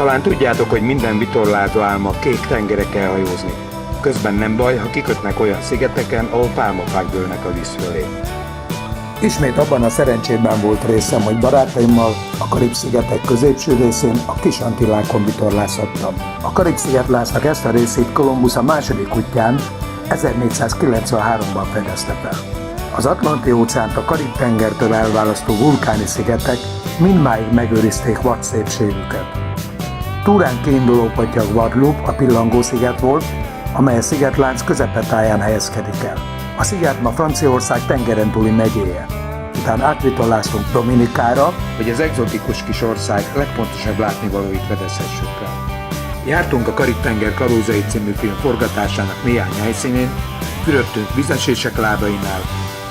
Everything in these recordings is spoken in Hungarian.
Talán tudjátok, hogy minden vitorlázó álma kék tengereken hajózni. Közben nem baj, ha kikötnek olyan szigeteken, ahol pálmafák dőlnek a víz fölé. Ismét abban a szerencsében volt részem, hogy barátaimmal a Karib-szigetek középső részén, a Kis-Antillákon vitorlázhattam. A Karib-szigetlásznak ezt a részét Kolumbusz a második útján 1493-ban fedezte fel. Az Atlanti-óceánt a Karib-tengertől elválasztó vulkáni szigetek mindmáig megőrizték vad szépségüket. Túrán kiinduló pontja Guadeloupe, a Pillangó-sziget volt, amely a szigetlánc közepetáján helyezkedik el. A sziget ma Franciaország tengeren túli megyéje. Utána átvitorláztunk Dominikára, hogy az egzotikus kis ország legpontosabb látnivalóit fedezhessük fel. Jártunk a Karib-tenger kalózai című film forgatásának néhány helyszínén, fürödtünk vízesések lábainál,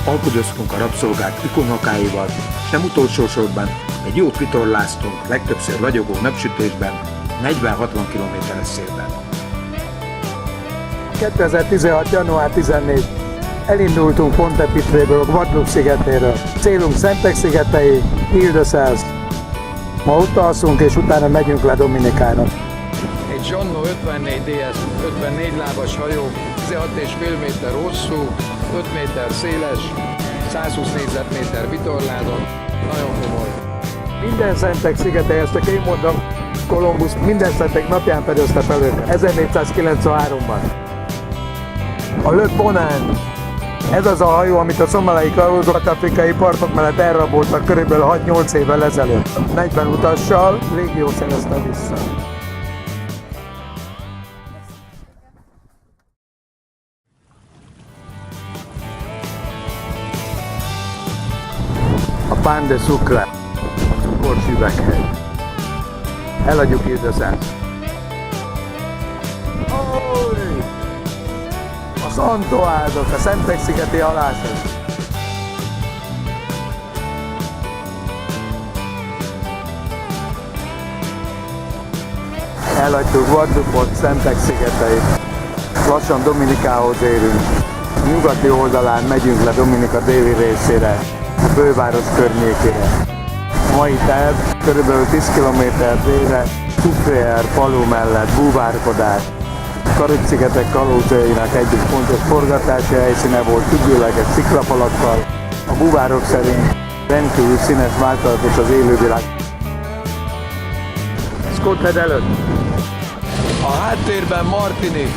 alkudoztunk a rabszolgák ikonhakáival, és nem utolsó sorban egy jót vitorláztunk, legtöbbször ragyogó napsütésben, 40-60 km/h szélben. 2016. január 14. Elindultunk Pointe-Pitréből, Guadeloupe szigetéről. Célunk Szigetek-szigetei, Ile-de-Sels. Ma ott alszunk, és utána megyünk le Dominikára. Egy Zsannó 54 DS 54 lábas hajó, 16,5 méter hosszú, 5 méter széles, 120 négyzetméter vitorlázon, nagyon komoly. Minden Szigetei, ezt csak én mondom, Kolumbusz minden Szigetek napján fedezte fel őket, 1493-ban. A Le Ponant. Ez az a hajó, amit a szomalai kalózok afrikai partok mellett elraboltak körülbelül 6-8 évvel ezelőtt. 40 utassal légió szerezte vissza. A Pan de Sucre, cukors üveghely. Eladjuk Ile-de-Sels. Az Antoázok, a Szigetek-szigeti halászok. Elhagytuk Guadeloupe-ot, Szigetek-szigeteit. Lassan Dominikához érünk. A nyugati oldalán megyünk le Dominika déli részére, a főváros környékére. A mai terv körülbelül 10 km délre, Soufrière falu mellett búvárkodás. Karib-szigetek kalózainak egyik fontos forgatási helyszíne volt függőleges sziklafalakkal. A búvárok szerint rendkívül színes, változatos az élővilág. Scott Head előtt. A háttérben Martini.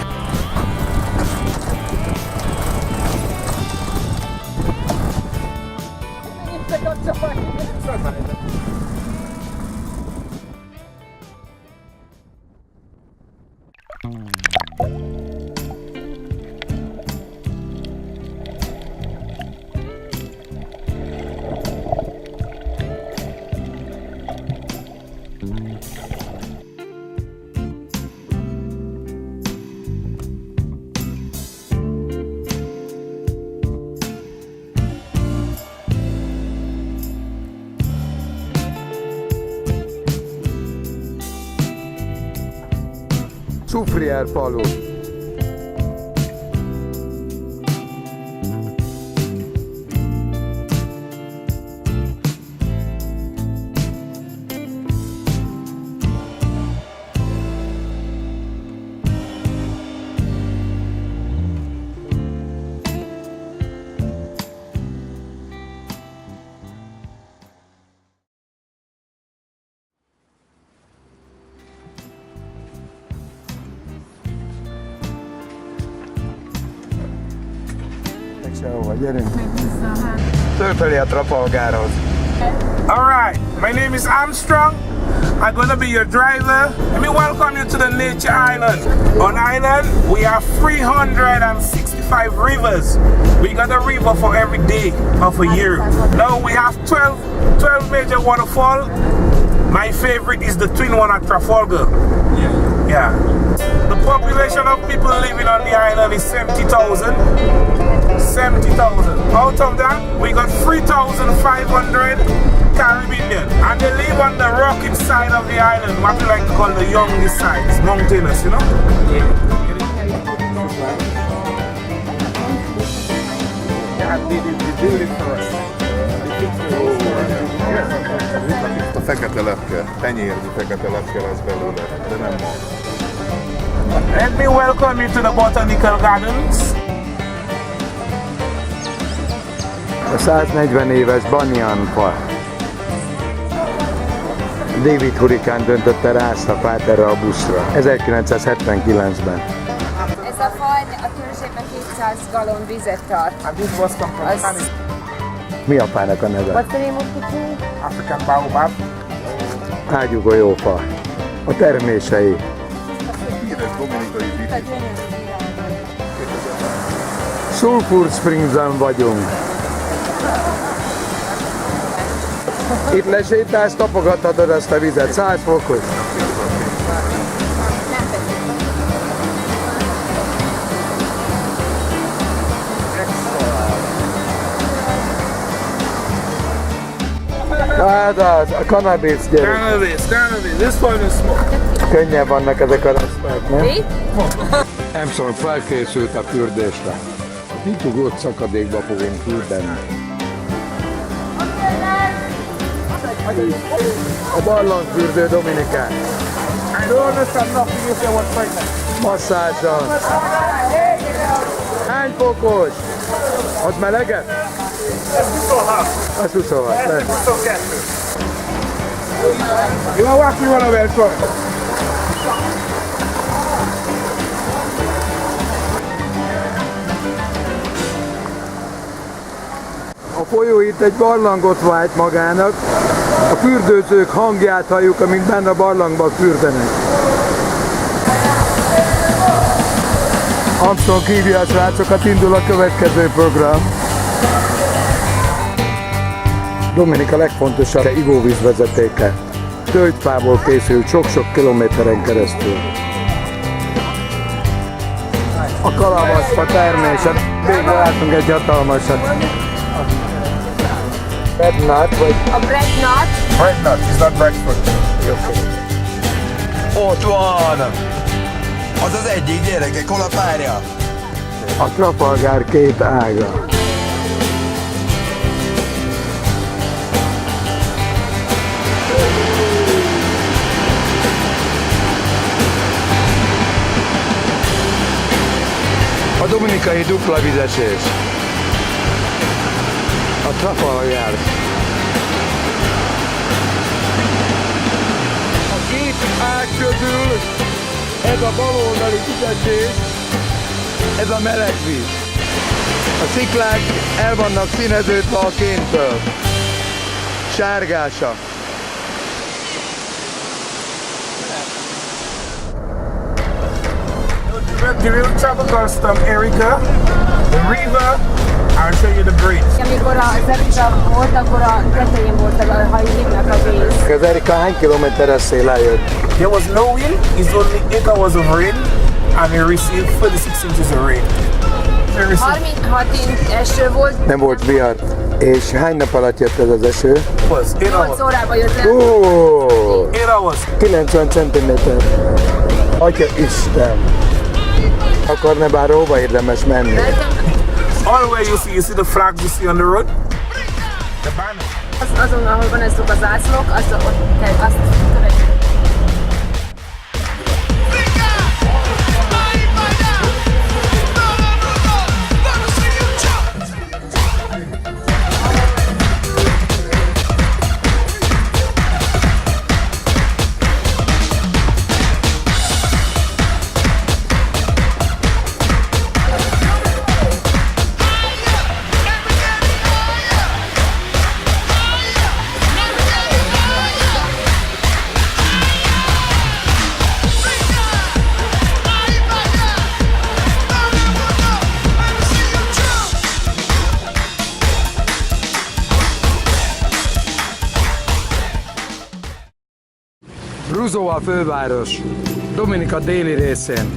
Soufrière falu. Sehova, gyerünk! Fölfelé a Trafalgarhoz. Alright, my name is Armstrong. I'm gonna be your driver. Let me welcome you to the Nature Island. On island, we have 365 rivers. We got a river for every day of a year. Now we have 12 major waterfalls. My favorite is the twin one at Trafalgar. Yeah. The population of people living on the island is 70,000. 70,000. Out of that, we got 3,500 Caribbean, and they live on the rocky side of the island, what we like to call the youngest side. It's mountainous, you know? Yeah. They did it for us. They fixed Itt a fekete lepke, tenyérnyi fekete lepke lesz belőle, de nem ma. Let me welcome you to the Botanical Gardens. A 140 éves banyan fa. David hurikán döntötte rá azt a fát erre a buszra 1979-ben. Ez a fa a törzsében 200 gallon vizet tart. And this was come from Az- Canada, Mi a fának a neve? What's the name of the tree? African baobab. Ágyugó fa. A termései. Híres dominikai vidi. Sulphur Springs-en vagyunk. Itt lesétálsz, tapogathatod azt a vizet, 100 fokos. Hát az, a cannabis gyerek. Cannabis. This one is smoke. Könnyebb vannak ezek a resztek, nem? Mi? Armstrong felkészült a fürdésre. A kitugott szakadékba fogunk fürdeni. A barlangfürdő Dominikán. I don't understand nothing you say what's pregnant. Masszázsal. Hány fokos? Ott melegebb? Az 26. nem? You want to walk me one of them first? A folyó itt egy barlangot vált magának. A fürdőzők hangját halljuk, amíg benne a barlangban fürdenek. Armstrong hívja a srácokat, indul a következő program. Dominika legfontosabb ivóvízvezetéke. Tölgyfából készült sok-sok kilométeren keresztül. A kalavasfa termése. Végre látunk egy hatalmasat. Bednát vagy A breadnut. Pregnant, it's not breakfast. Ott van! Az az egyik gyerekek, hol a párja? a Trafalgar két ága. A dominikai dupla vizesés. A Trafalgar. A két ág közül ez a baloldali vizesés, ez a meleg víz. A sziklák el vannak színeződve a kéntől. Sárgása. The real tropical storm Erica, the river, I'll show you the bridge. Amikor az Erika volt, akkor a tetején volt a hajléknak a víz. Az Erika hány kilométeres szél eljött? There was no wind, it's only 8 hours of rain, and we received 46 inches of rain. We received 36 inch eső volt, Nem volt vihar. És hány nap alatt jött ez az eső? was 8 hours. 8 órában jött le. 8 hours. 90 cm. Atya Isten! Akkor ne bár hova érdemes menni? All where you see the flags you see on the road, the banner. Azon, ahol van ezek az zászlók, ott kell azt követni. Roseau a főváros, Dominika déli részén.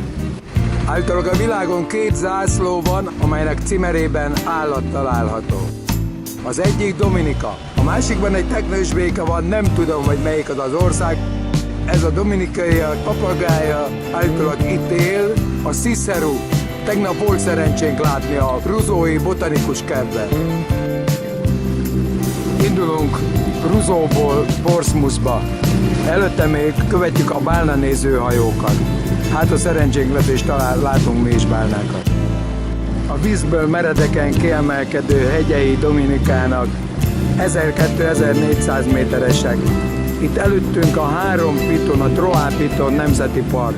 Állítólag a világon két zászló van, amelynek címerében állat található. Az egyik Dominika, a másikban egy teknős béka van, nem tudom, hogy melyik az ország. Ez a dominikai a papagája, állítólag itt él, a Cicero. Tegnap volt szerencsénk látni a Roseau-i botanikus kertben. Indulunk Ruzóból Portsmouthba. Előtte még követjük a bálna nézőhajókat. Hát a szerencsénk lesz, és talán látunk mi is bálnákat. A vízből meredeken kiemelkedő hegyei Dominikának 1200-1400 méteresek. Itt előttünk a 3 Piton, a Trois Piton Nemzeti Park.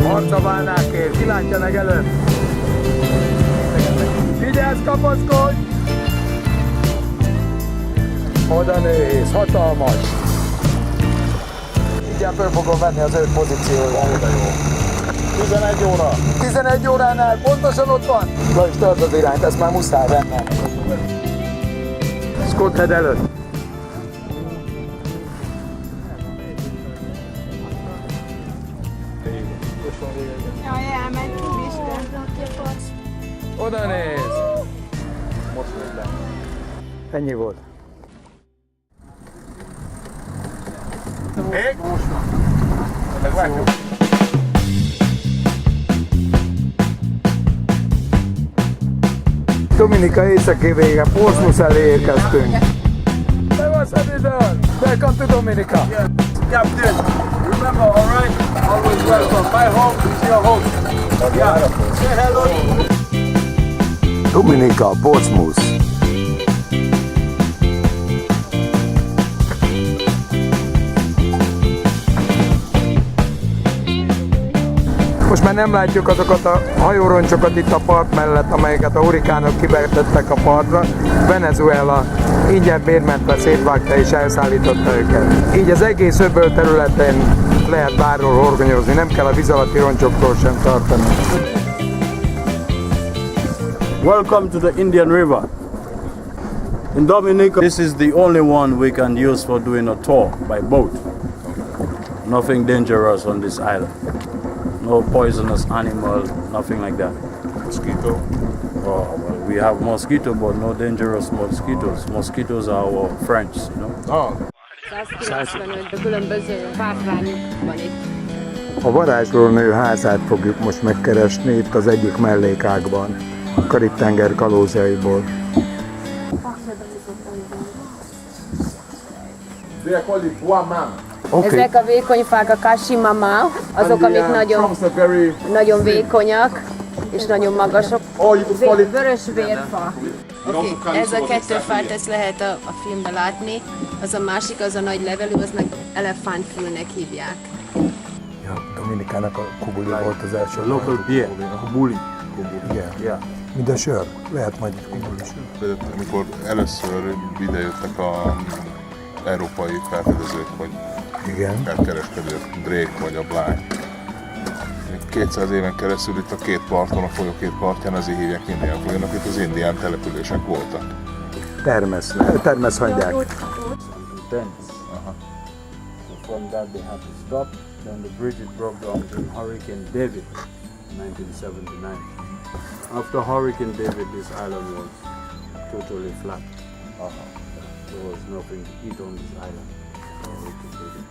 Harca bálnákért, ki látja meg előtt? Figyelsz, kapaszkodj! Oda néz, hatalmas! Mindjárt föl fogom venni az 5 pozícióra. 11 óra. 11 óránál pontosan ott van? Lajos, tart az irányt, ezt már muszáj vennem. Scott head előtt. Jaj, elment, úristen. Oda néz! Most minden. Ennyi volt. Még? Megvágjuk. Dominika északi vége, Portsmouth elé érkeztünk. Welcome to Dominica. Captain, remember, all right? Always welcome. My home is your home. Yeah. Say hello. Dominica, Portsmouth. Most már nem látjuk azokat a hajóroncsokat itt a part mellett, amelyeket a hurikánok kivetettek a partra. Venezuela ingyen bérmentve szétvágta és elszállította őket. Így az egész öböl területén lehet bárhol horgonyozni, nem kell a víz alatti roncsoktól sem tartani. Welcome to the Indian River. In Dominica, this is the only one we can use for doing a tour by boat. Nothing dangerous on this island. No poisonous animal, nothing like that. Mosquito. Oh, well, we have mosquito, but no dangerous mosquitoes. Mosquitoes are our friends, you know. Ah, 195 különböző bárvány van itt. A varázslónő házát fogjuk most megkeresni itt az egyik mellékágban, a Karib-tenger kalózaiból. they are called the bois mam. Ezek a vékony fák, a kashimama, azok, amik nagyon vékonyak és nagyon magasok. Vörös vérfa. Ez a 2 fát, ezt lehet a filmben látni. Az a másik, az a nagy levelű, az meg elefántfülnek hívják. Ja, Dominikának a kubuli volt az első. Local beer, kubuli. Igen. Yeah. Mint a sör. Lehet majd egy kubuli sör. Amikor először idejöttek a európai felfedezők, vagy Igen. elkereskedők, Drake vagy a Bly. 200 éven keresztül itt a két parton, a folyó két partján azért hívják indián folyónak, itt az indián települések voltak. Termesz hagyják. So from that they had to stop. Then the bridge it broke down in Hurricane David in 1979. After Hurricane David, this island was totally flat. There was nothing to eat on this island. Hurricane David.